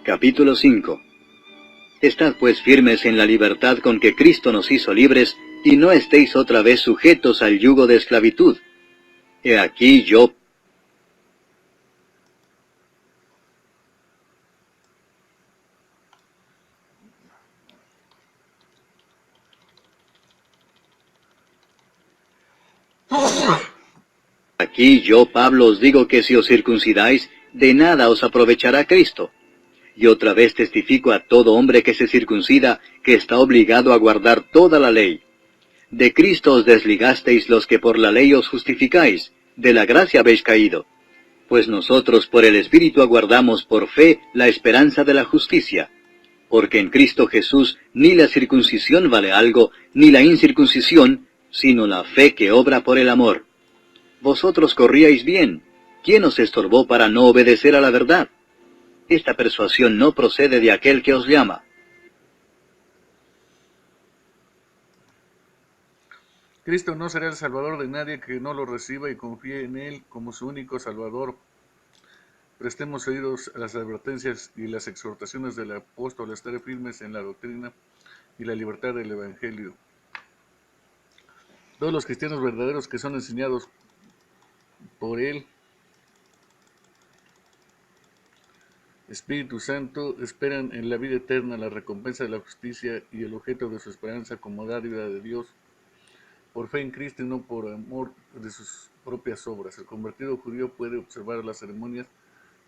Capítulo 5. Estad pues firmes en la libertad con que Cristo nos hizo libres, y no estéis otra vez sujetos al yugo de esclavitud. He aquí yo, Pablo, os digo que si os circuncidáis, de nada os aprovechará Cristo. Y otra vez testifico a todo hombre que se circuncida, que está obligado a guardar toda la ley. De Cristo os desligasteis los que por la ley os justificáis, de la gracia habéis caído. Pues nosotros por el Espíritu aguardamos por fe la esperanza de la justicia. Porque en Cristo Jesús ni la circuncisión vale algo, ni la incircuncisión, sino la fe que obra por el amor. Vosotros corríais bien. ¿Quién os estorbó para no obedecer a la verdad? Esta persuasión no procede de aquel que os llama. Cristo no será el Salvador de nadie que no lo reciba y confíe en Él como su único Salvador. Prestemos oídos a las advertencias y las exhortaciones del apóstol a estar firmes en la doctrina y la libertad del Evangelio. Todos los cristianos verdaderos que son enseñados por Él, Espíritu Santo, esperan en la vida eterna la recompensa de la justicia y el objeto de su esperanza como dádiva de Dios, por fe en Cristo y no por amor de sus propias obras. El convertido judío puede observar las ceremonias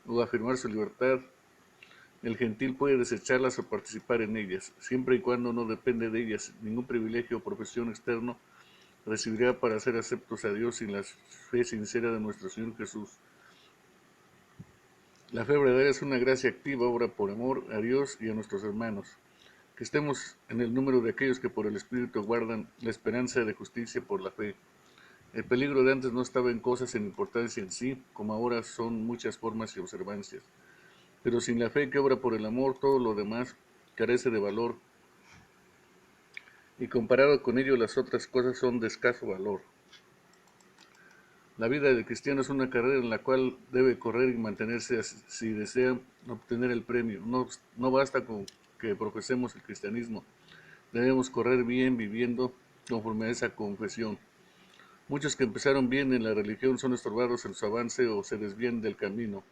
o afirmar su libertad. El gentil puede desecharlas o participar en ellas, siempre y cuando no depende de ellas. Ningún privilegio o profesión externo recibirá para ser aceptos a Dios sin la fe sincera de nuestro Señor Jesús. La fe verdadera es una gracia activa, obra por amor a Dios y a nuestros hermanos. Que estemos en el número de aquellos que por el Espíritu guardan la esperanza de justicia por la fe. El peligro de antes no estaba en cosas en importancia en sí, como ahora son muchas formas y observancias. Pero sin la fe que obra por el amor, todo lo demás carece de valor, y comparado con ello las otras cosas son de escaso valor. La vida del cristiano es una carrera en la cual debe correr y mantenerse si desea obtener el premio. No basta con que profesemos el cristianismo, debemos correr bien viviendo conforme a esa confesión. Muchos que empezaron bien en la religión son estorbados en su avance o se desvían del camino.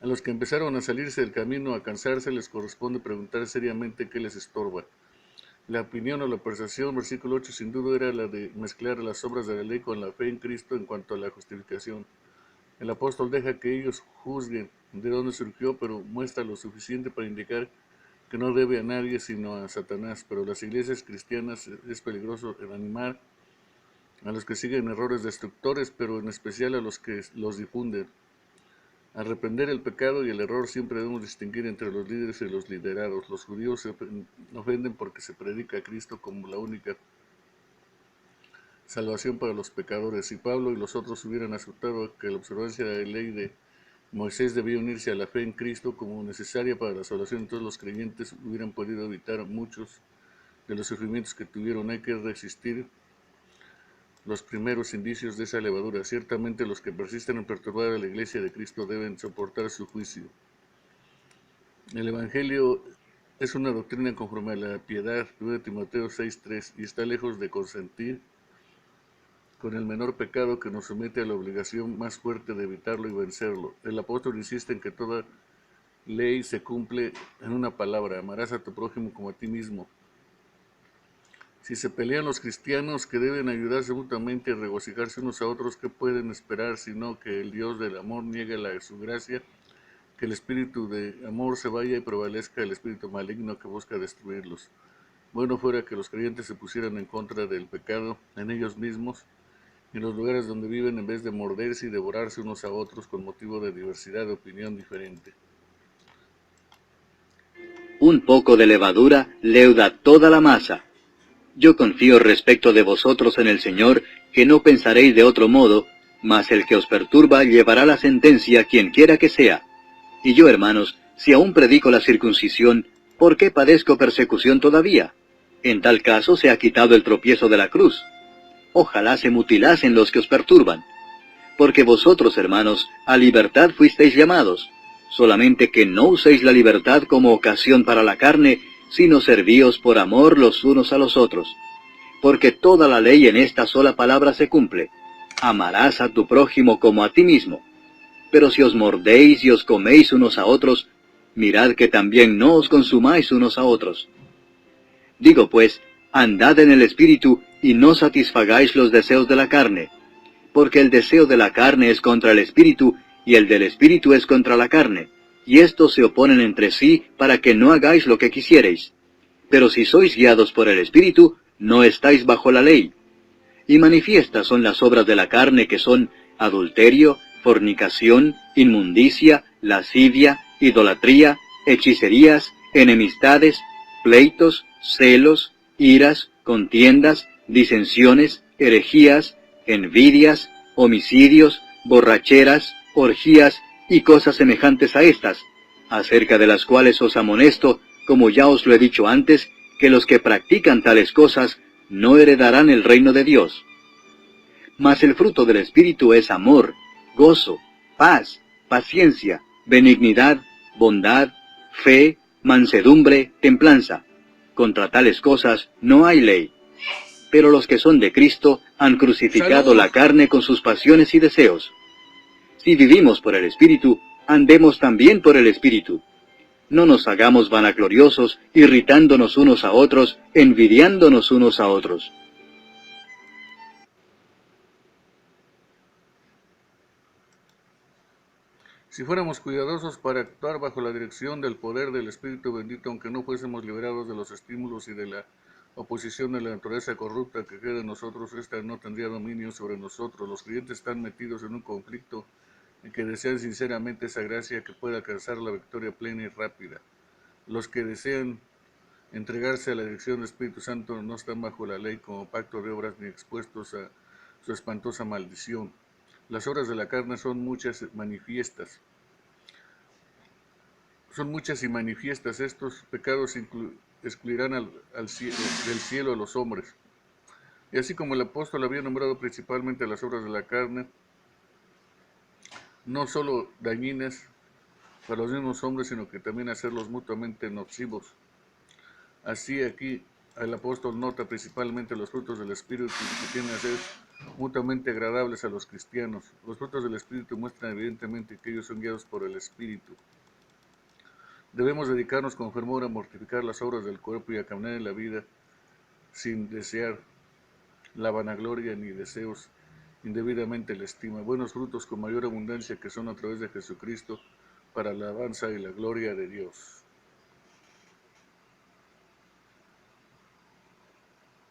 A los que empezaron a salirse del camino, a cansarse, les corresponde preguntar seriamente qué les estorba. La opinión o la persuasión, versículo 8, sin duda era la de mezclar las obras de la ley con la fe en Cristo en cuanto a la justificación. El apóstol deja que ellos juzguen de dónde surgió, pero muestra lo suficiente para indicar que no debe a nadie sino a Satanás. Pero las iglesias cristianas es peligroso animar a los que siguen errores destructores, pero en especial a los que los difunden. Al reprender el pecado y el error siempre debemos distinguir entre los líderes y los liderados. Los judíos se ofenden porque se predica a Cristo como la única salvación para los pecadores. Si Pablo y los otros hubieran aceptado que la observancia de la ley de Moisés debía unirse a la fe en Cristo como necesaria para la salvación, entonces los creyentes hubieran podido evitar muchos de los sufrimientos que tuvieron. Hay que resistir los primeros indicios de esa levadura. Ciertamente los que persisten en perturbar a la iglesia de Cristo deben soportar su juicio. El Evangelio es una doctrina conforme a la piedad, 1 Timoteo 6:3, y está lejos de consentir con el menor pecado que nos somete a la obligación más fuerte de evitarlo y vencerlo. El apóstol insiste en que toda ley se cumple en una palabra: amarás a tu prójimo como a ti mismo. Si se pelean los cristianos que deben ayudarse mutuamente y regocijarse unos a otros, ¿qué pueden esperar sino que el Dios del amor niegue su gracia, que el espíritu de amor se vaya y prevalezca el espíritu maligno que busca destruirlos? Bueno fuera que los creyentes se pusieran en contra del pecado en ellos mismos y en los lugares donde viven, en vez de morderse y devorarse unos a otros con motivo de diversidad de opinión diferente. Un poco de levadura leuda toda la masa. Yo confío respecto de vosotros en el Señor, que no pensaréis de otro modo, mas el que os perturba llevará la sentencia quien quiera que sea. Y yo, hermanos, si aún predico la circuncisión, ¿por qué padezco persecución todavía? En tal caso se ha quitado el tropiezo de la cruz. Ojalá se mutilasen los que os perturban. Porque vosotros, hermanos, a libertad fuisteis llamados. solamente que no uséis la libertad como ocasión para la carne, sino servíos por amor los unos a los otros. Porque toda la ley en esta sola palabra se cumple: amarás a tu prójimo como a ti mismo. Pero si os mordéis y os coméis unos a otros, mirad que también no os consumáis unos a otros. Digo pues, andad en el Espíritu, y no satisfagáis los deseos de la carne, porque el deseo de la carne es contra el Espíritu, y el del Espíritu es contra la carne, y estos se oponen entre sí para que no hagáis lo que quisierais. Pero si sois guiados por el Espíritu, no estáis bajo la ley. Y manifiestas son las obras de la carne, que son adulterio, fornicación, inmundicia, lascivia, idolatría, hechicerías, enemistades, pleitos, celos, iras, contiendas, disensiones, herejías, envidias, homicidios, borracheras, orgías y cosas semejantes a estas, acerca de las cuales os amonesto, como ya os lo he dicho antes, que los que practican tales cosas no heredarán el reino de Dios. Mas el fruto del Espíritu es amor, gozo, paz, paciencia, benignidad, bondad, fe, mansedumbre, templanza. Contra tales cosas no hay ley. Pero los que son de Cristo han crucificado la carne con sus pasiones y deseos. Si vivimos por el Espíritu, andemos también por el Espíritu. No nos hagamos vanagloriosos, irritándonos unos a otros, envidiándonos unos a otros. Si fuéramos cuidadosos para actuar bajo la dirección del poder del Espíritu bendito, aunque no fuésemos liberados de los estímulos y de la oposición de la naturaleza corrupta que queda en nosotros, esta no tendría dominio sobre nosotros. Los creyentes están metidos en un conflicto en que desean sinceramente esa gracia que pueda alcanzar la victoria plena y rápida. Los que desean entregarse a la dirección del Espíritu Santo no están bajo la ley como pacto de obras ni expuestos a su espantosa maldición. Las obras de la carne son muchas y manifiestas. Estos pecados excluirán del cielo a los hombres. Y así como el apóstol había nombrado principalmente las obras de la carne, no solo dañinas para los mismos hombres, sino que también hacerlos mutuamente nocivos. Así aquí el apóstol nota principalmente los frutos del Espíritu que tienden a ser mutuamente agradables a los cristianos. Los frutos del Espíritu muestran evidentemente que ellos son guiados por el Espíritu. Debemos dedicarnos con fervor a mortificar las obras del cuerpo y a caminar en la vida sin desear la vanagloria ni deseos indebidamente la estima. Buenos frutos con mayor abundancia que son a través de Jesucristo para la alabanza y la gloria de Dios.